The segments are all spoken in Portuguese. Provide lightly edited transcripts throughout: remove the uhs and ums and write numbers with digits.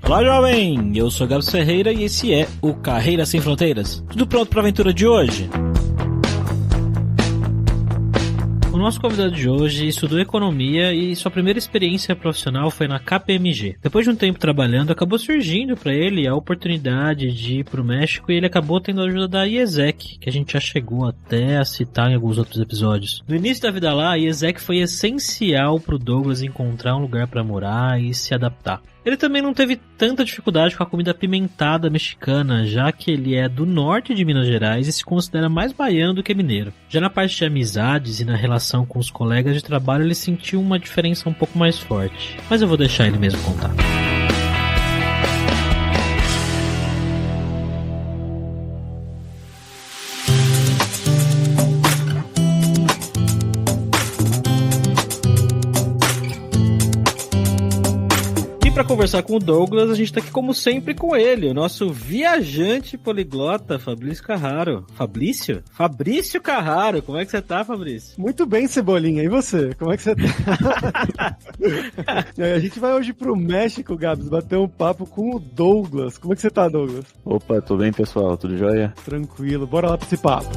Olá, jovem! Eu sou Gabs Ferreira e esse é o Carreira Sem Fronteiras. Tudo pronto para a aventura de hoje? O nosso convidado de hoje estudou economia e sua primeira experiência profissional foi na KPMG. Depois de um tempo trabalhando, acabou surgindo para ele a oportunidade de ir para o México e ele acabou tendo a ajuda da IESEC, que a gente já chegou até a citar em alguns outros episódios. No início da vida lá, a IESEC foi essencial para o Douglas encontrar um lugar para morar e se adaptar. Ele também não teve tanta dificuldade com a comida apimentada mexicana, já que ele é do norte de Minas Gerais e se considera mais baiano do que mineiro. Já na parte de amizades e na relação com os colegas de trabalho, ele sentiu uma diferença um pouco mais forte. Mas eu vou deixar ele mesmo contar. Para conversar com o Douglas, a gente tá aqui como sempre com ele, o nosso viajante poliglota, Fabrício Carraro. Fabrício Carraro, como é que você tá, Fabrício? Muito bem, Cebolinha, e você? Como é que você tá? A gente vai hoje pro México, Gabs, bater um papo com o Douglas. Como é que você tá, Douglas? Opa, tudo bem, pessoal? Tudo jóia? Tranquilo, bora lá pra esse papo.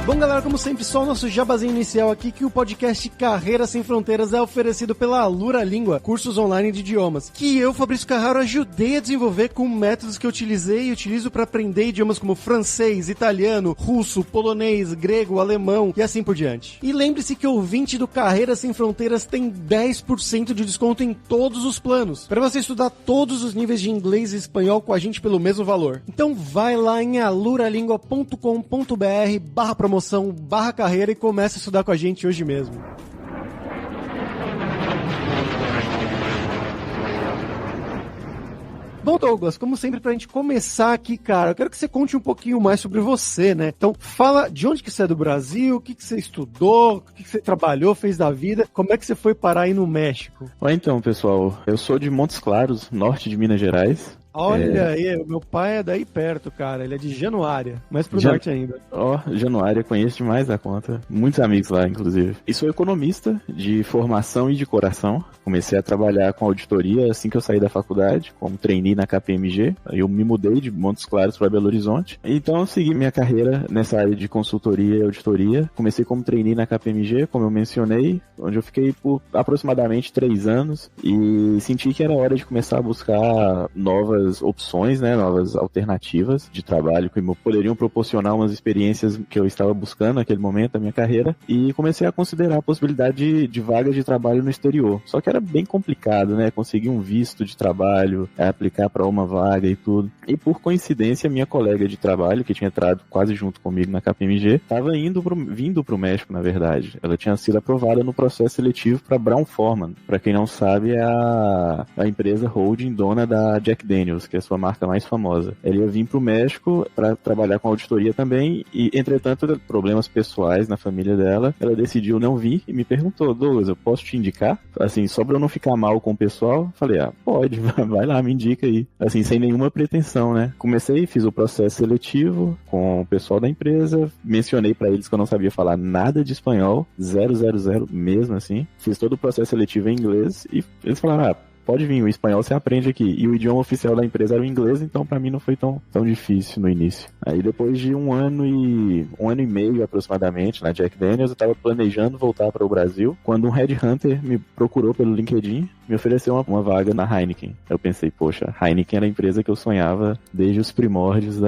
Bom, galera, como sempre, só o nosso jabazinho inicial aqui, que o podcast Carreira Sem Fronteiras é oferecido pela Alura Língua, cursos online de idiomas, que eu, Fabrício Carraro, ajudei a desenvolver com métodos que eu utilizei e utilizo para aprender idiomas como francês, italiano, russo, polonês, grego, alemão e assim por diante. E lembre-se que o ouvinte do Carreira Sem Fronteiras tem 10% de desconto em todos os planos, para você estudar todos os níveis de inglês e espanhol com a gente pelo mesmo valor. Então vai lá em aluralingua.com.br/promoção/carreira e começa a estudar com a gente hoje mesmo. Bom, Douglas, como sempre, pra gente começar aqui, cara, eu quero que você conte um pouquinho mais sobre você, né? Então, fala de onde que você é do Brasil, o que que você estudou, o que que você trabalhou, fez da vida, como é que você foi parar aí no México? Então, pessoal, eu sou de Montes Claros, norte de Minas Gerais. Olha aí, o meu pai é daí perto, cara, ele é de Januária, mais pro norte ainda. Januária, conheço demais da conta, muitos amigos lá, inclusive. E sou economista de formação e de coração, comecei a trabalhar com auditoria assim que eu saí da faculdade, como trainee na KPMG, eu me mudei de Montes Claros para Belo Horizonte, então eu segui minha carreira nessa área de consultoria e auditoria, comecei como trainee na KPMG, como eu mencionei, onde eu fiquei por aproximadamente 3 anos, e senti que era hora de começar a buscar novas opções, né, novas alternativas de trabalho que poderiam proporcionar umas experiências que eu estava buscando naquele momento da minha carreira, e comecei a considerar a possibilidade de vagas de trabalho no exterior. Só que era bem complicado, né, conseguir um visto de trabalho, aplicar para uma vaga e tudo. E por coincidência, minha colega de trabalho, que tinha entrado quase junto comigo na KPMG, estava vindo para o México, na verdade. Ela tinha sido aprovada no processo seletivo para Brown-Forman. Para quem não sabe, é a empresa holding dona da Jack Daniels, que é a sua marca mais famosa. Ela ia vir para o México para trabalhar com auditoria também, e entretanto, problemas pessoais na família dela, ela decidiu não vir e me perguntou: Douglas, eu posso te indicar? Assim, só para eu não ficar mal com o pessoal, falei: pode, vai lá, me indica aí. Assim, sem nenhuma pretensão, né? Comecei, fiz o processo seletivo com o pessoal da empresa, mencionei para eles que eu não sabia falar nada de espanhol, 000 mesmo assim. Fiz todo o processo seletivo em inglês e eles falaram: pode vir, o espanhol você aprende aqui. E o idioma oficial da empresa era o inglês, então pra mim não foi tão difícil no início. Aí depois de um ano e meio aproximadamente na Jack Daniels, eu tava planejando voltar para o Brasil, quando um headhunter me procurou pelo LinkedIn, me ofereceu uma vaga na Heineken. Eu pensei, poxa, Heineken era a empresa que eu sonhava desde os primórdios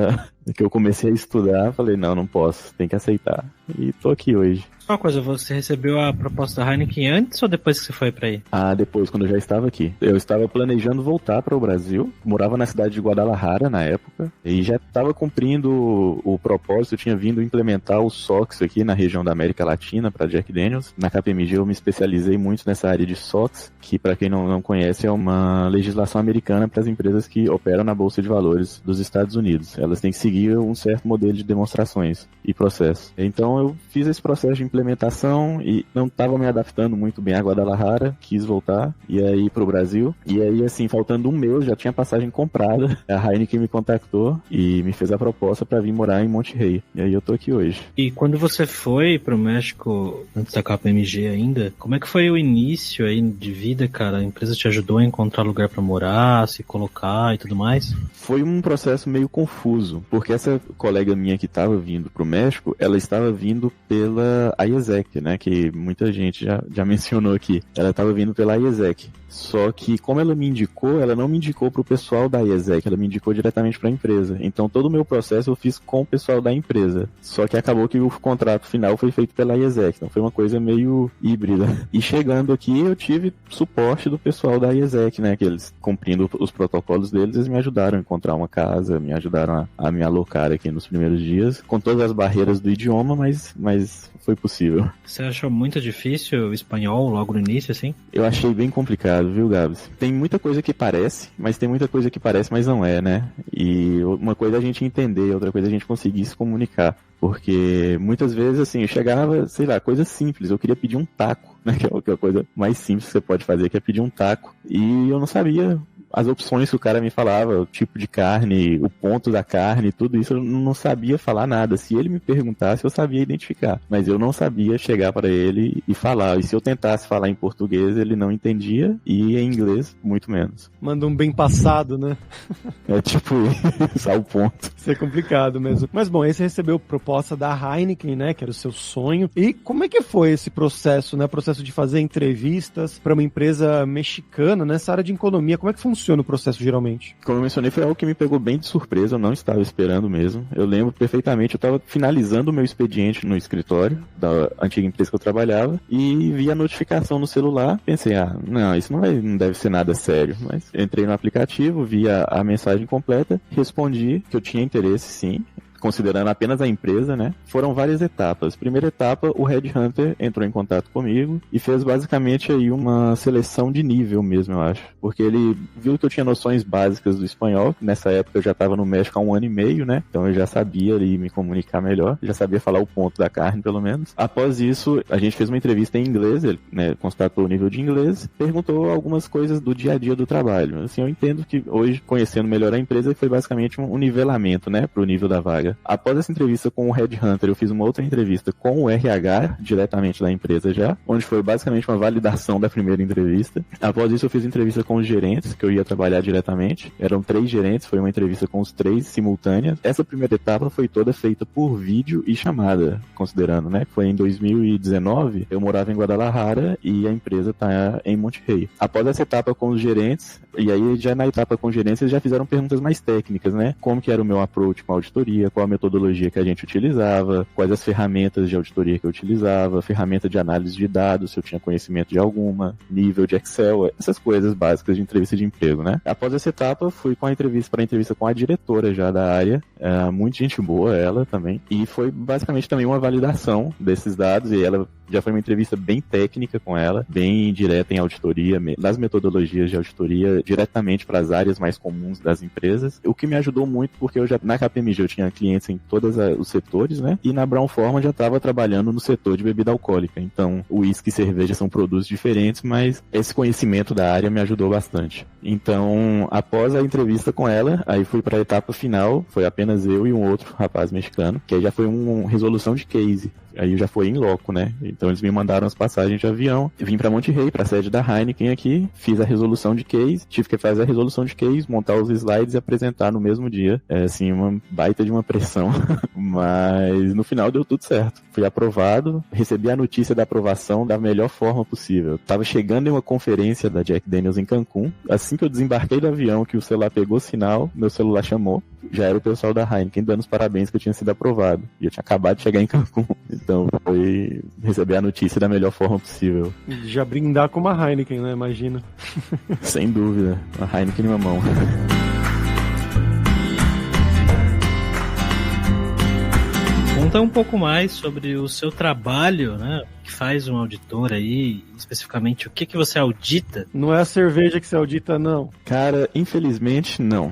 que eu comecei a estudar. Falei, não posso, tem que aceitar. E tô aqui hoje. Uma coisa, você recebeu a proposta da Heineken antes ou depois que você foi pra aí? Depois, quando eu já estava aqui. Eu estava planejando voltar para o Brasil, morava na cidade de Guadalajara na época, e já estava cumprindo o propósito, eu tinha vindo implementar o SOX aqui na região da América Latina para Jack Daniels. Na KPMG eu me especializei muito nessa área de SOX, que para quem não conhece é uma legislação americana para as empresas que operam na Bolsa de Valores dos Estados Unidos. Elas têm que seguir seguia um certo modelo de demonstrações e processo. Então eu fiz esse processo de implementação e não estava me adaptando muito bem a Guadalajara, quis voltar, e aí pro Brasil. E aí, assim, faltando um mês, já tinha passagem comprada. A Heineken me contactou e me fez a proposta para vir morar em Monterrey. E aí eu tô aqui hoje. E quando você foi pro México, antes da KPMG ainda, como é que foi o início aí de vida, cara? A empresa te ajudou a encontrar lugar para morar, se colocar e tudo mais? Foi um processo meio confuso, porque essa colega minha que estava vindo pro México, ela estava vindo pela IESEC, né, que muita gente já mencionou aqui. Ela estava vindo pela IESEC. Só que, como ela me indicou, ela não me indicou pro pessoal da IESEC, ela me indicou diretamente pra empresa. Então, todo o meu processo eu fiz com o pessoal da empresa. Só que acabou que o contrato final foi feito pela IESEC. Então, foi uma coisa meio híbrida. E chegando aqui, eu tive suporte do pessoal da IESEC, né? Que eles, cumprindo os protocolos deles, eles me ajudaram a encontrar uma casa, me ajudaram a me alocar aqui nos primeiros dias, com todas as barreiras do idioma, mas foi possível. Você achou muito difícil o espanhol logo no início, assim? Eu achei bem complicado, viu, Gabs? Tem muita coisa que parece, mas tem muita coisa que parece, mas não é, né? E uma coisa é a gente entender, outra coisa é a gente conseguir se comunicar. Porque muitas vezes, assim, eu chegava, sei lá, coisa simples. Eu queria pedir um taco, né? Que é a coisa mais simples que você pode fazer, que é pedir um taco. E eu não sabia as opções que o cara me falava, o tipo de carne, o ponto da carne, tudo isso eu não sabia falar nada. Se ele me perguntasse, eu sabia identificar, mas eu não sabia chegar para ele e falar. E se eu tentasse falar em português, ele não entendia, e em inglês, muito menos. Manda um bem passado, né? É tipo isso, ao ponto. Isso é complicado mesmo. Mas bom, aí você recebeu proposta da Heineken, né, que era o seu sonho. E como é que foi esse processo, né? O processo de fazer entrevistas para uma empresa mexicana nessa área de economia. Como é que funciona o processo geralmente? Como eu mencionei, foi algo que me pegou bem de surpresa, eu não estava esperando mesmo. Eu lembro perfeitamente, eu estava finalizando o meu expediente no escritório da antiga empresa que eu trabalhava e vi a notificação no celular, pensei, não, isso não deve ser nada sério, mas entrei no aplicativo, vi a mensagem completa, respondi que eu tinha interesse sim, considerando apenas a empresa, né? Foram várias etapas. Primeira etapa, o Headhunter entrou em contato comigo e fez basicamente aí uma seleção de nível mesmo, eu acho. Porque ele viu que eu tinha noções básicas do espanhol, que nessa época eu já estava no México há 1 ano e meio, né? Então eu já sabia ali me comunicar melhor, já sabia falar o ponto da carne, pelo menos. Após isso, a gente fez uma entrevista em inglês, ele, né, constatou o nível de inglês, perguntou algumas coisas do dia a dia do trabalho. Assim, eu entendo que hoje, conhecendo melhor a empresa, foi basicamente um nivelamento, né, pro nível da vaga. Após essa entrevista com o Headhunter, eu fiz uma outra entrevista com o RH, diretamente da empresa já, onde foi basicamente uma validação da primeira entrevista. Após isso, eu fiz entrevista com os gerentes, que eu ia trabalhar diretamente. Eram 3 gerentes, foi uma entrevista com os 3 simultâneas. Essa primeira etapa foi toda feita por vídeo e chamada, considerando, né? Foi em 2019, eu morava em Guadalajara e a empresa tá em Monterrey. Após essa etapa com os gerentes, e aí já na etapa com os gerentes, eles já fizeram perguntas mais técnicas, né? Como que era o meu approach com a auditoria, qual a metodologia que a gente utilizava, quais as ferramentas de auditoria que eu utilizava, ferramenta de análise de dados, se eu tinha conhecimento de alguma, nível de Excel, essas coisas básicas de entrevista de emprego, né? Após essa etapa, fui com a entrevista com a diretora já da área, muito gente boa ela também, e foi basicamente também uma validação desses dados, e ela já foi uma entrevista bem técnica com ela, bem direta em auditoria, das metodologias de auditoria, diretamente para as áreas mais comuns das empresas, o que me ajudou muito, porque eu já, na KPMG eu tinha clientes em todos os setores, né? E na Brown Forman já estava trabalhando no setor de bebida alcoólica. Então, uísque e cerveja são produtos diferentes, mas esse conhecimento da área me ajudou bastante. Então, após a entrevista com ela, aí fui para a etapa final, foi apenas eu e um outro rapaz mexicano, que aí já foi uma resolução de case. Aí já foi em loco, né? Então eles me mandaram as passagens de avião, vim pra Monterrey, pra sede da Heineken aqui, fiz a resolução de case, tive que fazer a resolução de case, montar os slides e apresentar no mesmo dia. É assim, uma baita de uma pressão, mas no final deu tudo certo. Fui aprovado, recebi a notícia da aprovação da melhor forma possível. Tava chegando em uma conferência da Jack Daniels em Cancún, assim que eu desembarquei do avião, que o celular pegou sinal, meu celular chamou, já era o pessoal da Heineken dando os parabéns que eu tinha sido aprovado. E eu tinha acabado de chegar em Cancún. Então foi receber a notícia da melhor forma possível. Já brindar com uma Heineken, né? Imagina. Sem dúvida. Uma Heineken em uma mão. Conta um pouco mais sobre o seu trabalho, né? que faz um auditor aí, especificamente o que você audita? Não é a cerveja que você audita, não. Cara, infelizmente, não.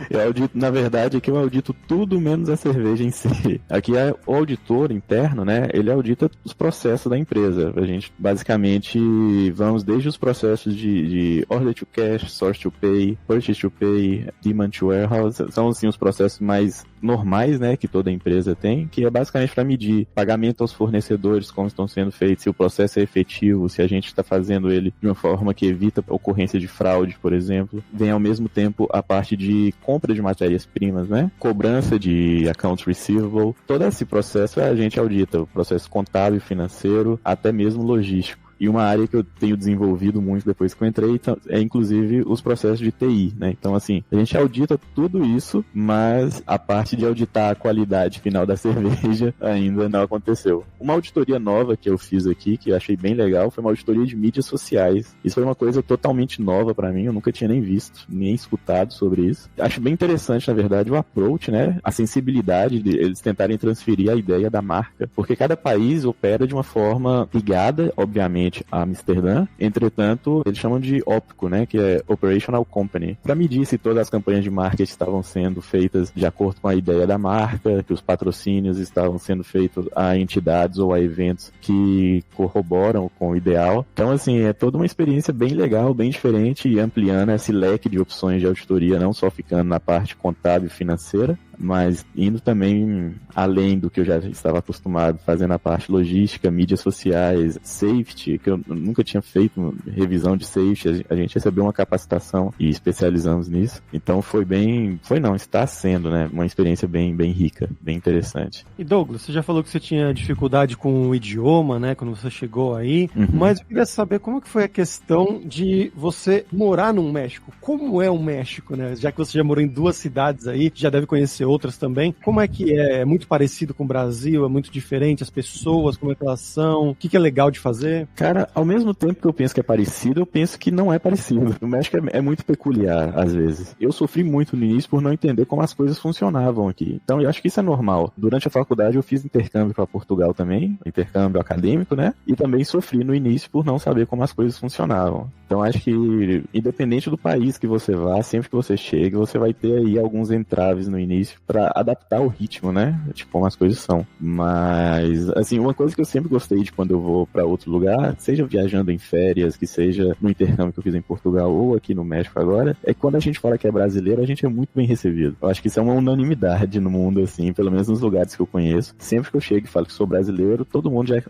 Eu audito, na verdade, aqui eu audito tudo menos a cerveja em si. Aqui o auditor interno, né, ele audita os processos da empresa. A gente, basicamente, vamos desde os processos de order to cash, source to pay, purchase to pay, demand to warehouse. São, assim, os processos mais normais, né, que toda empresa tem, que é basicamente para medir pagamento aos fornecedores, como estão sendo feitos, se o processo é efetivo, se a gente está fazendo ele de uma forma que evita a ocorrência de fraude, por exemplo. Vem ao mesmo tempo a parte de compra de matérias-primas, né, cobrança de accounts receivable. Todo esse processo a gente audita, o processo contábil, financeiro, até mesmo logístico. E uma área que eu tenho desenvolvido muito depois que eu entrei é inclusive os processos de TI, né? Então, assim, a gente audita tudo isso, mas a parte de auditar a qualidade final da cerveja ainda não aconteceu. Uma auditoria nova que eu fiz aqui, que eu achei bem legal, foi uma auditoria de mídias sociais. Isso foi uma coisa totalmente nova pra mim, eu nunca tinha nem visto, nem escutado sobre isso. Acho bem interessante, na verdade, o approach, né? A sensibilidade de eles tentarem transferir a ideia da marca, porque cada país opera de uma forma ligada, obviamente, a Amsterdã. Entretanto, eles chamam de OPCO, né, que é Operational Company, para medir se todas as campanhas de marketing estavam sendo feitas de acordo com a ideia da marca, que os patrocínios estavam sendo feitos a entidades ou a eventos que corroboram com o ideal. Então, assim, é toda uma experiência bem legal, bem diferente, e ampliando esse leque de opções de auditoria, não só ficando na parte contábil e financeira, mas indo também além do que eu já estava acostumado, fazendo a parte logística, mídias sociais, safety, que eu nunca tinha feito revisão de safety. A gente recebeu uma capacitação e especializamos nisso. Então está sendo, né, uma experiência bem rica, bem interessante. E Douglas, você já falou que você tinha dificuldade com o idioma, né, quando você chegou aí, mas eu queria saber como que foi a questão de você morar no México. Como é o México, né? Já que você já morou em 2 cidades aí, já deve conhecer outras também. Como é que é? É muito parecido com o Brasil? É muito diferente? As pessoas, como é que elas são? O que é legal de fazer? Cara, ao mesmo tempo que eu penso que é parecido, eu penso que não é parecido. O México é muito peculiar, às vezes. Eu sofri muito no início por não entender como as coisas funcionavam aqui. Então, eu acho que isso é normal. Durante a faculdade, eu fiz intercâmbio para Portugal também, intercâmbio acadêmico, né? E também sofri no início por não saber como as coisas funcionavam. Então, acho que, independente do país que você vá, sempre que você chega, você vai ter aí alguns entraves no início para adaptar o ritmo, né? Tipo, como as coisas são. Mas, assim, uma coisa que eu sempre gostei de quando eu vou para outro lugar, seja viajando em férias, que seja no intercâmbio que eu fiz em Portugal ou aqui no México agora, é que quando a gente fala que é brasileiro, a gente é muito bem recebido. Eu acho que isso é uma unanimidade no mundo, assim, pelo menos nos lugares que eu conheço. Sempre que eu chego e falo que sou brasileiro, todo mundo já,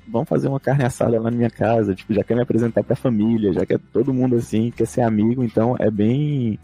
vamos fazer uma carne assada lá na minha casa, tipo, já quer me apresentar pra família, já quer todo mundo, assim, quer ser amigo, então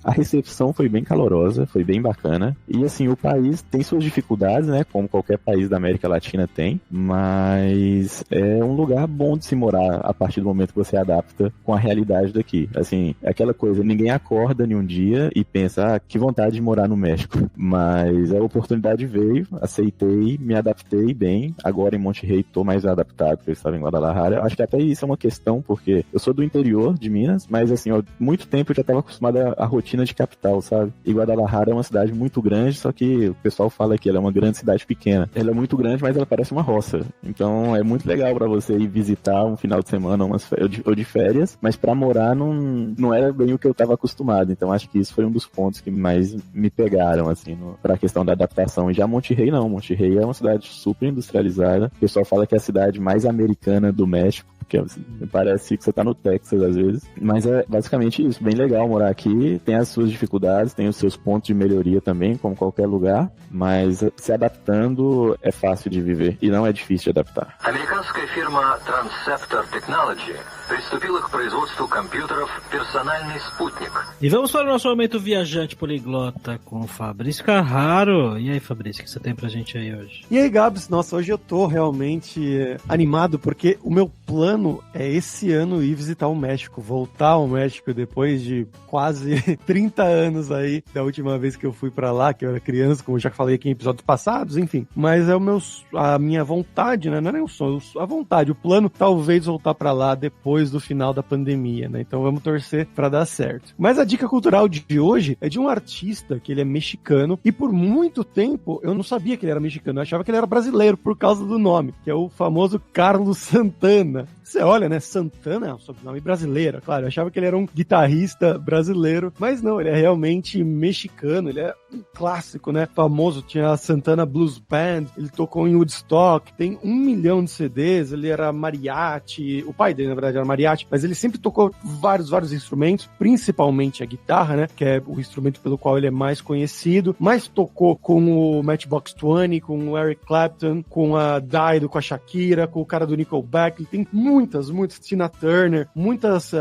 a recepção foi bem calorosa, foi bem bacana. E, assim, o país tem suas dificuldades, né, como qualquer país da América Latina tem, mas é um lugar bom de se morar a partir do momento que você adapta com a realidade daqui. Assim, é aquela coisa, ninguém acorda em um dia e pensa, que vontade de morar no México. Mas a oportunidade veio, aceitei, me adaptei bem. Agora em Monterrey tô mais adaptado, porque eu estava em Guadalajara. Acho que até isso é uma questão, porque eu sou do interior de Minas, mas assim, há muito tempo eu já estava acostumado à rotina de capital, sabe? E Guadalajara é uma cidade muito grande, só que o pessoal fala que ela é uma grande cidade pequena. Ela é muito grande, mas ela parece uma roça. Então é muito legal para você ir visitar um final de semana ou de férias, mas para morar não era bem o que eu estava acostumado. Então acho que isso foi um dos pontos que mais me pegaram, assim, para a questão da adaptação. E já Monterrey não. Monterrey é uma cidade super industrializada. O pessoal fala que é a cidade mais americana do México, porque assim, parece que você tá no Texas às vezes. Mas é basicamente isso. Bem legal morar aqui. Tem as suas dificuldades, tem os seus pontos de melhoria também, como qualquer lugar. Mas se adaptando é fácil de viver e não é difícil de adaptar. Американская фирма Transceptor Technology приступила к производству компьютеров «Персональный спутник». E vamos para o nosso momento viajante poliglota com o Fabrício Carraro. E aí, Fabrício, o que você tem pra gente aí hoje? E aí, Gabs, nossa, hoje eu tô realmente animado porque o meu plano é esse ano ir visitar o México, voltar ao México depois de quase 30 anos aí da última vez que eu fui pra lá, que eu era criança, como eu já falei aqui em episódios passados, enfim. Mas é a minha vontade, né? Não é nem o sonho, a vontade, o plano talvez voltar pra lá depois depois do final da pandemia, né? Então vamos torcer pra dar certo. Mas a dica cultural de hoje é de um artista que ele é mexicano e por muito tempo eu não sabia que ele era mexicano, eu achava que ele era brasileiro por causa do nome, que é o famoso Carlos Santana. Você olha, né? Santana é um sobrenome brasileiro, claro. Eu achava que ele era um guitarrista brasileiro, mas não, ele é realmente mexicano, ele é um clássico, né? Famoso, tinha a Santana Blues Band, ele tocou em Woodstock, tem 1 milhão de CDs, ele era mariachi, o pai dele, na verdade, era mariachi, mas ele sempre tocou vários instrumentos, principalmente a guitarra, né? Que é o instrumento pelo qual ele é mais conhecido, mas tocou com o Matchbox 20, com o Eric Clapton, com a Dido, com a Shakira, com o cara do Nickelback, ele tem muitas, Tina Turner, muitas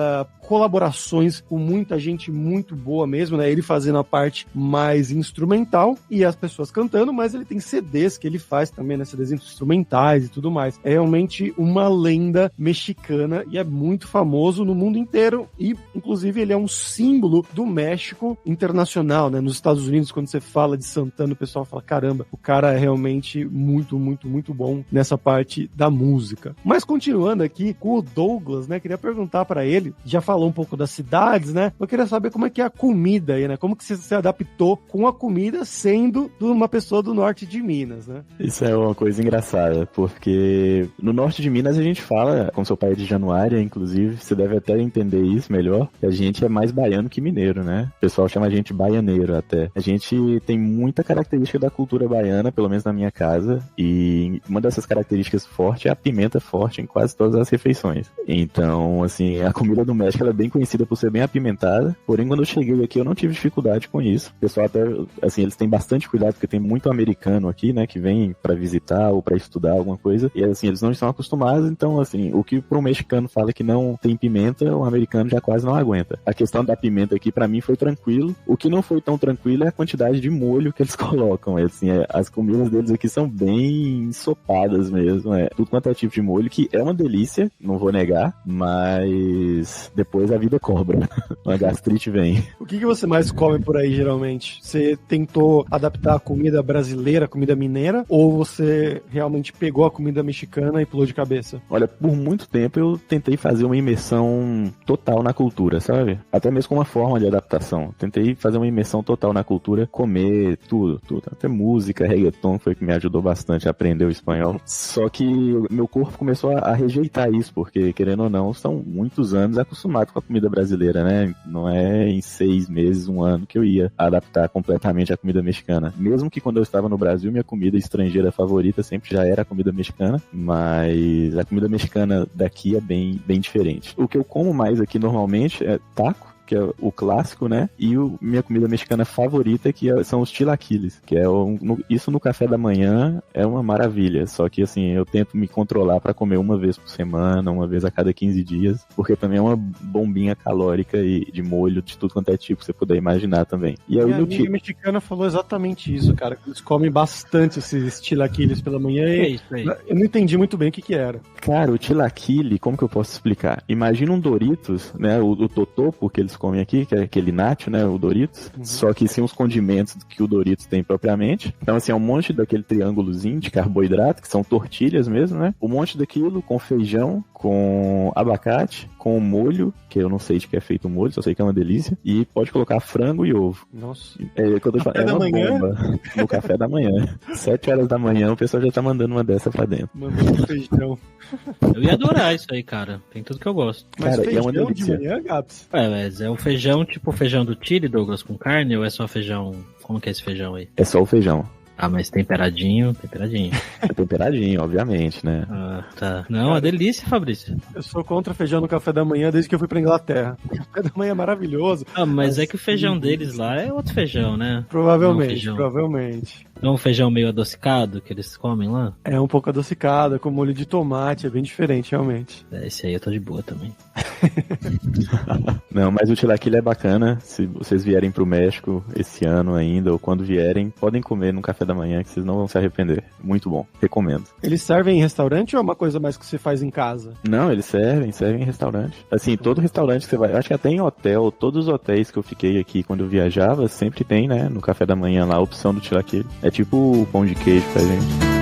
colaborações com muita gente muito boa mesmo, né? Ele fazendo a parte mais instrumental e as pessoas cantando, mas ele tem CDs que ele faz também, né? CDs instrumentais e tudo mais. É realmente uma lenda mexicana e é muito famoso no mundo inteiro e, inclusive, ele é um símbolo do México internacional, né? Nos Estados Unidos, quando você fala de Santana, o pessoal fala, caramba, o cara é realmente muito bom nessa parte da música. Mas continuando aqui com o Douglas, né? Queria perguntar pra ele, já falou um pouco das cidades, né? Eu queria saber como é que é a comida aí, né? Como que você se adaptou com a comida sendo uma pessoa do norte de Minas, né? Isso é uma coisa engraçada, porque no norte de Minas a gente fala, com seu pai é de Januária, inclusive, você deve até entender isso melhor, que a gente é mais baiano que mineiro, né? O pessoal chama a gente baianeiro até. A gente tem muita característica da cultura baiana, pelo menos na minha casa, e uma dessas características fortes é a pimenta forte em quase todas as refeições. Então, assim, a comida do México ela é bem conhecida por ser bem apimentada, porém quando eu cheguei aqui eu não tive dificuldade com isso. O pessoal até, assim, eles têm bastante cuidado porque tem muito americano aqui, né, que vem pra visitar ou pra estudar alguma coisa, e assim, eles não estão acostumados, então, assim, o que para um mexicano fala que não tem pimenta, o americano já quase não aguenta. A questão da pimenta aqui pra mim foi tranquilo. O que não foi tão tranquilo é a quantidade de molho que eles colocam. Assim, as comidas deles aqui são bem ensopadas mesmo, tudo quanto é tipo de molho, que é uma delícia, não vou negar, mas depois a vida cobra. Uma gastrite vem. O que você mais come por aí, geralmente? Você tentou adaptar a comida brasileira, a comida mineira, ou você realmente pegou a comida mexicana e pulou de cabeça? Olha, por muito tempo eu tentei fazer uma imersão total na cultura, sabe? Até mesmo com uma forma de adaptação. Tentei fazer uma imersão total na cultura, comer tudo. Até música, reggaeton foi que me ajudou bastante a aprender o espanhol. Só que meu corpo começou a rejeitar isso, porque, querendo ou não, são muitos anos acostumado com a comida brasileira, né? Não é em 6 meses, 1 ano que eu ia adaptar completamente a comida mexicana. Mesmo que quando eu estava no Brasil, minha comida estrangeira favorita sempre já era a comida mexicana, mas a comida mexicana daqui é bem diferente. O que eu como mais aqui normalmente é taco, que é o clássico, né? E minha comida mexicana favorita, são os chilaquiles, que é isso no café da manhã é uma maravilha. Só que, assim, eu tento me controlar para comer uma vez por semana, uma vez a cada 15 dias, porque também é uma bombinha calórica e de molho, de tudo quanto é tipo, você puder imaginar também. E aí, minha amiga mexicana falou exatamente isso, cara, que eles comem bastante esses chilaquiles pela manhã e eu não entendi muito bem o que era. Cara, o chilaquile, como que eu posso explicar? Imagina um Doritos, né? O totopo que eles comem aqui, que é aquele nacho, né, o Doritos, só que sem os condimentos que o Doritos tem propriamente. Então, assim, é um monte daquele triângulozinho de carboidrato, que são tortilhas mesmo, né? Um monte daquilo com feijão, com abacate, com molho, que eu não sei de que é feito o molho, só sei que é uma delícia, e pode colocar frango e ovo. Nossa. Quando eu falo, é uma bomba no café da manhã. 7 horas da manhã, o pessoal já tá mandando uma dessa pra dentro. Mandando feijão. Eu ia adorar isso aí, cara. Tem tudo que eu gosto. Mas cara, feijão é uma delícia. de manhã, Gabs? Mas é o feijão, tipo o feijão do Chile, Douglas, com carne, ou é só feijão... Como que é esse feijão aí? É só o feijão. Ah, mas temperadinho. É temperadinho, obviamente, né? Ah, tá. Não, uma delícia, Fabrício. Eu sou contra feijão no café da manhã desde que eu fui pra Inglaterra. O café da manhã é maravilhoso. Ah, mas é que o feijão deles lá é outro feijão, né? Provavelmente. É um feijão meio adocicado que eles comem lá? É um pouco adocicado, com molho de tomate, é bem diferente, realmente. Esse aí eu tô de boa também. Não, mas o chilaquil é bacana. Se vocês vierem pro México esse ano ainda, ou quando vierem, podem comer no café da manhã, que vocês não vão se arrepender. Muito bom, recomendo. Eles servem em restaurante ou é uma coisa mais que você faz em casa? Não, eles servem em restaurante. Assim, todo restaurante que você vai, acho que até em hotel, todos os hotéis que eu fiquei aqui quando eu viajava, sempre tem, né, no café da manhã lá a opção do chilaquil. É tipo o pão de queijo pra gente.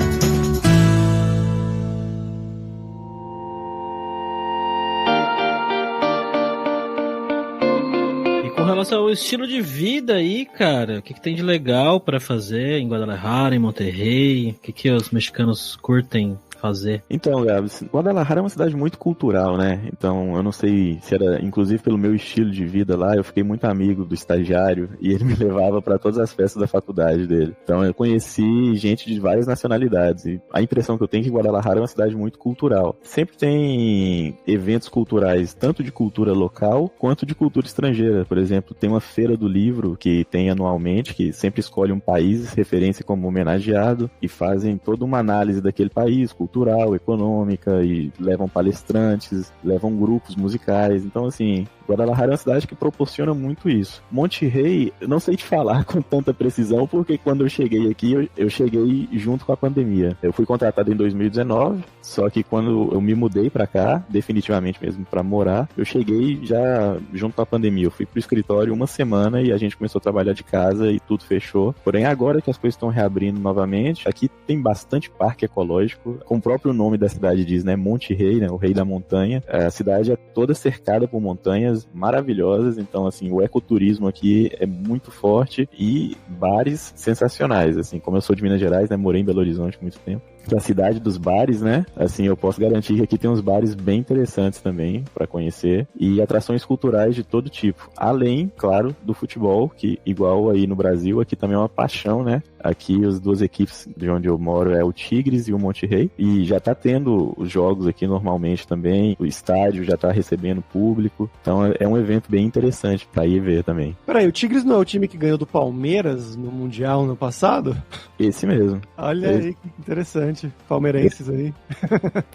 Douglas, o estilo de vida aí, cara, o que tem de legal pra fazer em Guadalajara, em Monterrey? O que os mexicanos curtem fazer? Então, Gabs, Guadalajara é uma cidade muito cultural, né? Então, eu não sei se era, inclusive pelo meu estilo de vida lá, eu fiquei muito amigo do estagiário e ele me levava para todas as festas da faculdade dele. Então, eu conheci gente de várias nacionalidades e a impressão que eu tenho é que Guadalajara é uma cidade muito cultural. Sempre tem eventos culturais, tanto de cultura local quanto de cultura estrangeira. Por exemplo, tem uma feira do livro que tem anualmente, que sempre escolhe um país, referência como homenageado, e fazem toda uma análise daquele país, cultural, econômica, e levam palestrantes, levam grupos musicais. Então, assim, Guadalajara é uma cidade que proporciona muito isso. Monterrey, eu não sei te falar com tanta precisão, porque quando eu cheguei aqui, eu cheguei junto com a pandemia. Eu fui contratado em 2019, só que quando eu me mudei pra cá, definitivamente mesmo pra morar, eu cheguei já junto com a pandemia. Eu fui pro escritório uma semana e a gente começou a trabalhar de casa e tudo fechou. Porém, agora que as coisas estão reabrindo novamente, aqui tem bastante parque ecológico. Como o próprio nome da cidade diz, né? Monterrey, né? O rei da montanha. A cidade é toda cercada por montanhas maravilhosas, então assim, o ecoturismo aqui é muito forte e bares sensacionais, assim, como eu sou de Minas Gerais, né, morei em Belo Horizonte muito tempo, que é a cidade dos bares, né, assim, eu posso garantir que aqui tem uns bares bem interessantes também para conhecer e atrações culturais de todo tipo, além, claro, do futebol, que igual aí no Brasil, aqui também é uma paixão, né, aqui as duas equipes de onde eu moro é o Tigres e o Monterrey, e já tá tendo os jogos aqui normalmente também, o estádio já tá recebendo público, então é um evento bem interessante pra ir ver também. Peraí, o Tigres não é o time que ganhou do Palmeiras no Mundial no passado? Esse mesmo. Olha aí, que interessante. Palmeirenses aí.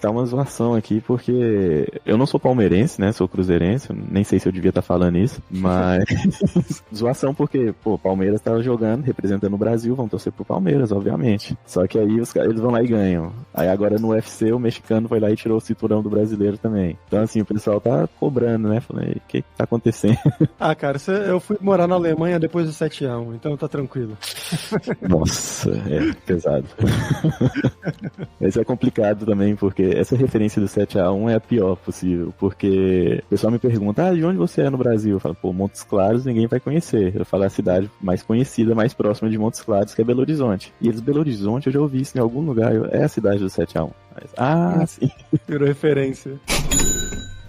Tá uma zoação aqui, porque eu não sou palmeirense, né? Sou cruzeirense, nem sei se eu devia estar falando isso, mas zoação porque, pô, Palmeiras tava jogando, representando o Brasil, vão torcer pro Palmeiras, obviamente. Só que aí eles vão lá e ganham. Aí agora no UFC o mexicano foi lá e tirou o cinturão do brasileiro também. Então assim, o pessoal tá cobrando, né? Falei, o que tá acontecendo? Ah, cara, eu fui morar na Alemanha depois do 7-1, então tá tranquilo. Nossa, é pesado. Isso é complicado também, porque essa referência do 7-1 é a pior possível, porque o pessoal me pergunta, de onde você é no Brasil? Eu falo, pô, Montes Claros ninguém vai conhecer. Eu falo a cidade mais conhecida, mais próxima de Montes Claros, que é Belo Horizonte. E eles, Belo Horizonte, eu já ouvi isso em algum lugar, é a cidade do 7-1. Mas, sim. Virou referência.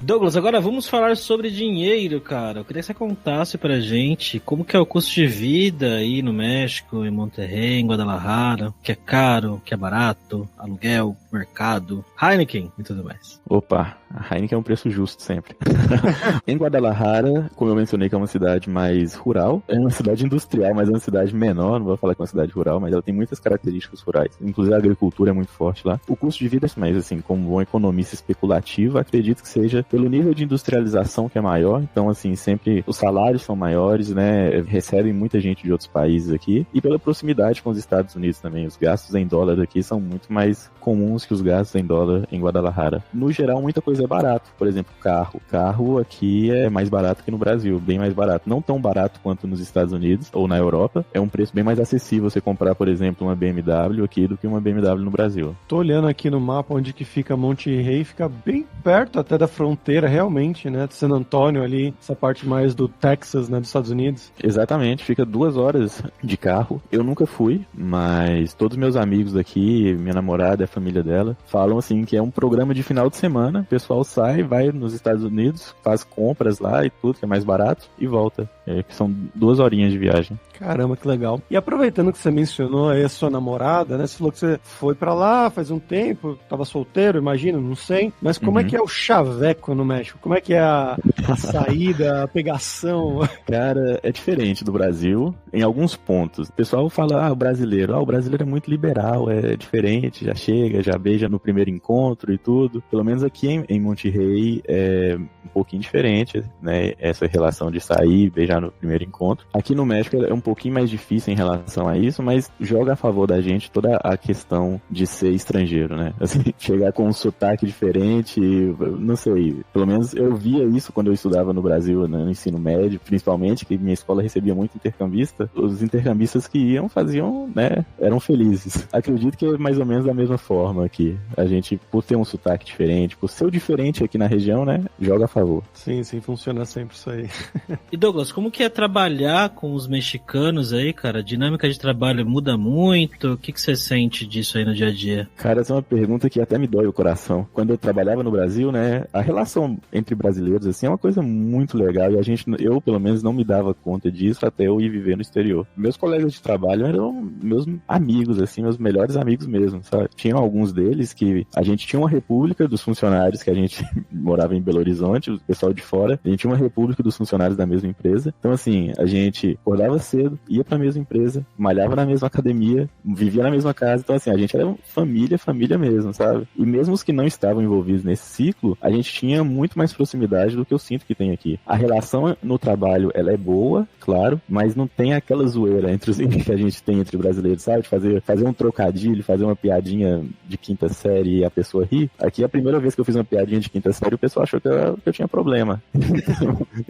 Douglas, agora vamos falar sobre dinheiro, cara. Eu queria que você contasse pra gente como que é o custo de vida aí no México, em Monterrey, em Guadalajara, o que é caro, o que é barato, aluguel, mercado, Heineken e tudo mais. Opa, a Heineken é um preço justo sempre. Em Guadalajara, como eu mencionei que é uma cidade mais rural, é uma cidade industrial, mas é uma cidade menor, não vou falar que é uma cidade rural, mas ela tem muitas características rurais. Inclusive a agricultura é muito forte lá. O custo de vida, mas assim, como bom economista especulativo, acredito que seja pelo nível de industrialização que é maior, então assim, sempre os salários são maiores, né, recebem muita gente de outros países aqui, e pela proximidade com os Estados Unidos também, os gastos em dólar aqui são muito mais comuns que os gastos em dólar em Guadalajara. No geral, muita coisa é barato, por exemplo, carro aqui é mais barato que no Brasil, bem mais barato, não tão barato quanto nos Estados Unidos ou na Europa, é um preço bem mais acessível você comprar, por exemplo, uma BMW aqui do que uma BMW no Brasil. Tô olhando aqui no mapa onde que fica Monterrey, fica bem perto até da fronteira, realmente, né, de San Antônio ali, essa parte mais do Texas, né, dos Estados Unidos. Exatamente, fica 2 horas de carro. Eu nunca fui, mas todos meus amigos daqui, minha namorada, a família dela, falam assim que é um programa de final de semana, o pessoal sai, vai nos Estados Unidos, faz compras lá e tudo, que é mais barato, e volta. Que são 2 horinhas de viagem. Caramba, que legal. E aproveitando que você mencionou aí a sua namorada, né? Você falou que você foi pra lá faz um tempo, tava solteiro, imagino, não sei. Mas como é que é o chaveco no México? Como é que é a saída, a pegação? Cara, é diferente do Brasil em alguns pontos. O pessoal fala, o brasileiro é muito liberal, é diferente, já chega, já beija no primeiro encontro e tudo. Pelo menos aqui em Monterrey é um pouquinho diferente, né? Essa relação de sair, beijar no primeiro encontro. Aqui no México é um pouquinho mais difícil em relação a isso, mas joga a favor da gente toda a questão de ser estrangeiro, né? Assim, chegar com um sotaque diferente, não sei, pelo menos eu via isso quando eu estudava no Brasil, né, no ensino médio, principalmente, que minha escola recebia muito intercambista. Os intercambistas que iam, faziam, né, eram felizes. Acredito que é mais ou menos da mesma forma aqui. A gente, por ter um sotaque diferente, por ser o diferente aqui na região, né, joga a favor. Sim, funciona sempre isso aí. E Douglas, como que é trabalhar com os mexicanos aí, cara? A dinâmica de trabalho muda muito? O que você sente disso aí no dia a dia? Cara, essa é uma pergunta que até me dói o coração. Quando eu trabalhava no Brasil, né, a relação entre brasileiros, assim, é uma coisa muito legal e eu, pelo menos, não me dava conta disso até eu ir viver no exterior. Meus colegas de trabalho eram meus amigos, assim, meus melhores amigos mesmo, sabe? Tinham alguns deles que a gente tinha uma república dos funcionários, que a gente morava em Belo Horizonte, o pessoal de fora, a gente tinha uma república dos funcionários da mesma empresa. Então, assim, a gente acordava cedo, ia pra mesma empresa, malhava na mesma academia, vivia na mesma casa. Então, assim, a gente era família mesmo, sabe? E mesmo os que não estavam envolvidos nesse ciclo, a gente tinha muito mais proximidade do que eu sinto que tem aqui. A relação no trabalho, ela é boa, claro, mas não tem aquela zoeira entre os que a gente tem entre brasileiros, sabe? De fazer um trocadilho, fazer uma piadinha de quinta série e a pessoa ri. Aqui, a primeira vez que eu fiz uma piadinha de quinta série, o pessoal achou que eu tinha problema.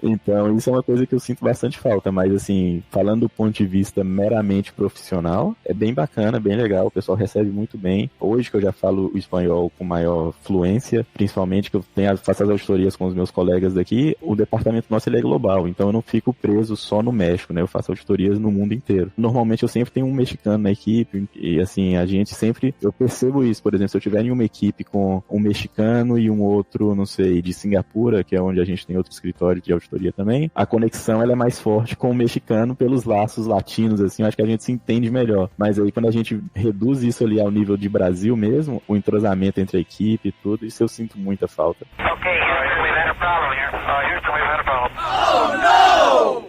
Então, isso é uma coisa que eu sinto bastante falta, mas, assim, falando do ponto de vista meramente profissional, é bem bacana, bem legal, o pessoal recebe muito bem. Hoje que eu já falo o espanhol com maior fluência, principalmente que eu faço as auditorias com os meus colegas daqui, o departamento nosso ele é global, então eu não fico preso só no México, né? Eu faço auditorias no mundo inteiro. Normalmente eu sempre tenho um mexicano na equipe e, assim, a gente sempre, eu percebo isso, por exemplo, se eu tiver em uma equipe com um mexicano e um outro, não sei, de Singapura, que é onde a gente tem outro escritório de auditoria também, a conexão ela é mais forte com o mexicano pelos laços latinos, assim, eu acho que a gente se entende melhor. Mas aí quando a gente reduz isso ali ao nível de Brasil mesmo, o entrosamento entre a equipe e tudo, isso eu sinto muita falta.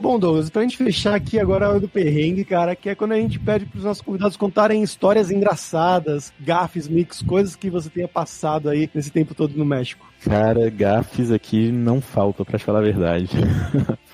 Bom, Douglas, pra gente fechar aqui agora a hora do perrengue, cara, que é quando a gente pede pros nossos convidados contarem histórias engraçadas, gafes, mix, coisas que você tenha passado aí nesse tempo todo no México. Cara, gafes aqui não faltam, pra te falar a verdade.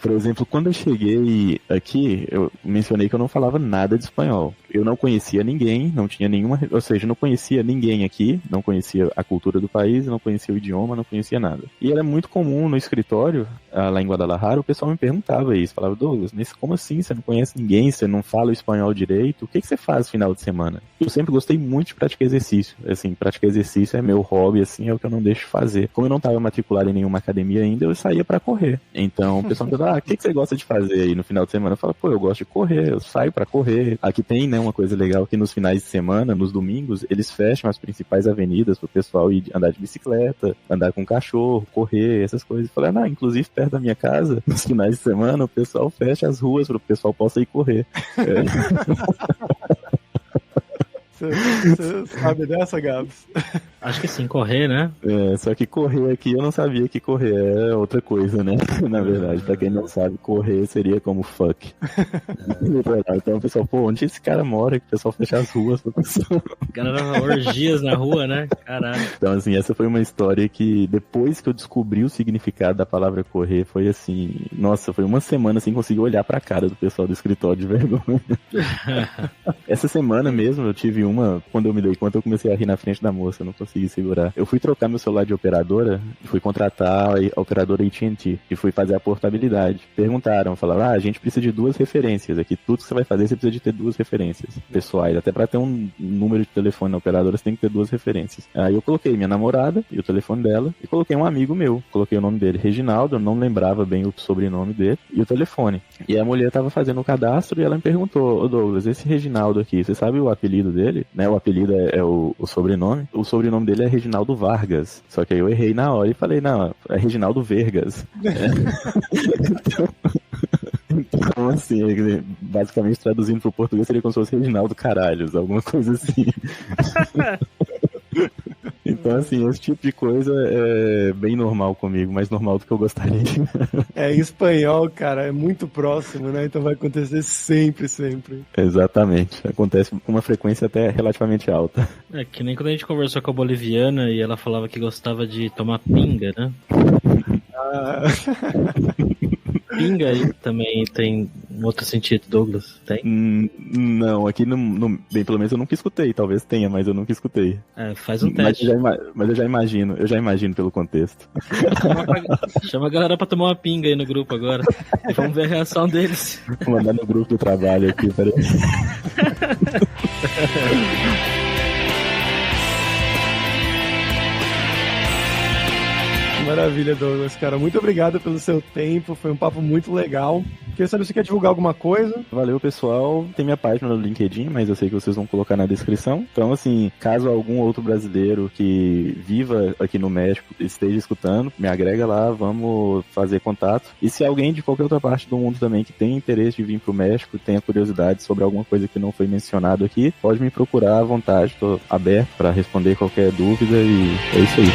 Por exemplo, quando eu cheguei aqui, eu mencionei que eu não falava nada de espanhol. Eu não conhecia ninguém, não tinha nenhuma... Ou seja, não conhecia ninguém aqui, não conhecia a cultura do país, não conhecia o idioma, não conhecia nada. E era muito comum no escritório, lá em Guadalajara, o pessoal me perguntava isso. Falava, Douglas, mas como assim? Você não conhece ninguém, você não fala o espanhol direito? O que você faz no final de semana? Eu sempre gostei muito de praticar exercício. Assim, praticar exercício é meu hobby, assim, é o que eu não deixo de fazer. Como eu não estava matriculado em nenhuma academia ainda, eu saía pra correr. Então, o pessoal me perguntava, o que você gosta de fazer aí no final de semana? Eu falo, eu gosto de correr, eu saio pra correr. Aqui tem, né, uma coisa legal que nos finais de semana, nos domingos, eles fecham as principais avenidas pro pessoal ir andar de bicicleta, andar com cachorro, correr, essas coisas. Eu falei, inclusive perto da minha casa, nos finais de semana, o pessoal fecha as ruas pro pessoal possa ir correr. Você sabe dessa, Gabs? Acho que sim, correr, né? Só que correr aqui, eu não sabia que correr é outra coisa, né? Na verdade, pra quem não sabe, correr seria como fuck. Então o pessoal, onde esse cara mora? Que o pessoal fecha as ruas pra pessoa. Galera, orgias na rua, né? Caralho. Então, assim, essa foi uma história que, depois que eu descobri o significado da palavra correr, foi assim, nossa, foi uma semana sem conseguir olhar pra cara do pessoal do escritório de vergonha. Essa semana mesmo, eu tive quando eu me dei conta, eu comecei a rir na frente da moça, eu não consegui segurar. Eu fui trocar meu celular de operadora, fui contratar a operadora AT&T e fui fazer a portabilidade. Perguntaram, falaram, a gente precisa de 2 referências aqui, tudo que você vai fazer, você precisa de ter 2 referências pessoais, até pra ter um número de telefone na operadora, você tem que ter 2 referências. Aí eu coloquei minha namorada e o telefone dela, e coloquei um amigo meu, coloquei o nome dele, Reginaldo, eu não lembrava bem o sobrenome dele, e o telefone. E a mulher tava fazendo o cadastro e ela me perguntou, Douglas, esse Reginaldo aqui, você sabe o apelido dele? Né, o apelido é o sobrenome. O sobrenome dele é Reginaldo Vargas. Só que aí eu errei na hora e falei, não, é Reginaldo Vergas. Então, assim, basicamente traduzindo pro português seria como se fosse Reginaldo Caralhos, alguma coisa assim. Então, assim, esse tipo de coisa é bem normal comigo, mais normal do que eu gostaria. Em espanhol, cara, é muito próximo, né? Então vai acontecer sempre. Exatamente. Acontece com uma frequência até relativamente alta. É que nem quando a gente conversou com a boliviana e ela falava que gostava de tomar pinga, né? Pinga aí também tem um outro sentido, Douglas? Tem? Não, aqui bem, pelo menos eu nunca escutei, talvez tenha, mas eu nunca escutei. Faz um teste. Mas eu já imagino pelo contexto. Chama a galera pra tomar uma pinga aí no grupo agora. E vamos ver a reação deles. Vou mandar no grupo do trabalho aqui, peraí. Maravilha, Douglas, cara. Muito obrigado pelo seu tempo, foi um papo muito legal. Queria saber se você quer divulgar alguma coisa. Valeu, pessoal. Tem minha página no LinkedIn, mas eu sei que vocês vão colocar na descrição. Então, assim, caso algum outro brasileiro que viva aqui no México esteja escutando, me agrega lá, vamos fazer contato. E se alguém de qualquer outra parte do mundo também que tem interesse de vir pro México, tenha curiosidade sobre alguma coisa que não foi mencionado aqui, pode me procurar à vontade. Estou aberto para responder qualquer dúvida e é isso aí.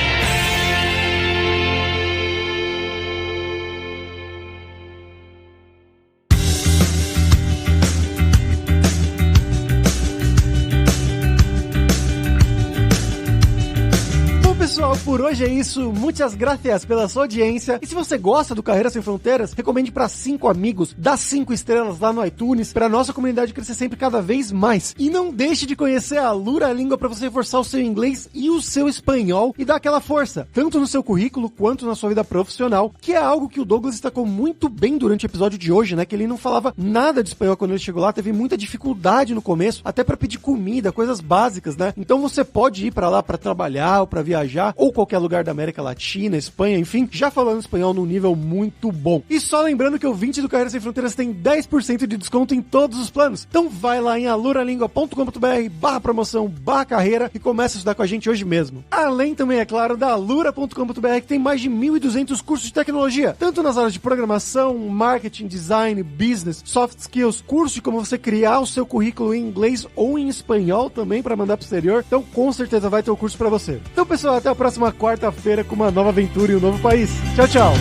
Pessoal, por hoje é isso. Muitas gracias pela sua audiência. E se você gosta do Carreira Sem Fronteiras, recomende para 5 amigos, dá 5 estrelas lá no iTunes, para nossa comunidade crescer sempre cada vez mais. E não deixe de conhecer a Alura Língua para você reforçar o seu inglês e o seu espanhol e dar aquela força, tanto no seu currículo quanto na sua vida profissional, que é algo que o Douglas destacou muito bem durante o episódio de hoje, né? Que ele não falava nada de espanhol quando ele chegou lá, teve muita dificuldade no começo, até para pedir comida, coisas básicas, né? Então você pode ir para lá para trabalhar ou para viajar, ou qualquer lugar da América Latina, Espanha, enfim, já falando espanhol num nível muito bom. E só lembrando que o ouvinte do Carreira Sem Fronteiras tem 10% de desconto em todos os planos. Então vai lá em aluralingua.com.br/promoção/carreira e começa a estudar com a gente hoje mesmo. Além também, é claro, da alura.com.br, que tem mais de 1.200 cursos de tecnologia, tanto nas áreas de programação, marketing, design, business, soft skills, curso de como você criar o seu currículo em inglês ou em espanhol também para mandar pro exterior. Então com certeza vai ter o curso para você. Então pessoal, até a próxima quarta-feira com uma nova aventura em um novo país. Tchau, tchau!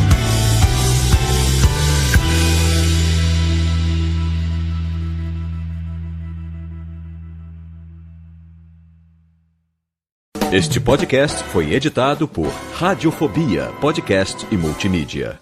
Este podcast foi editado por Radiofobia, podcast e multimídia.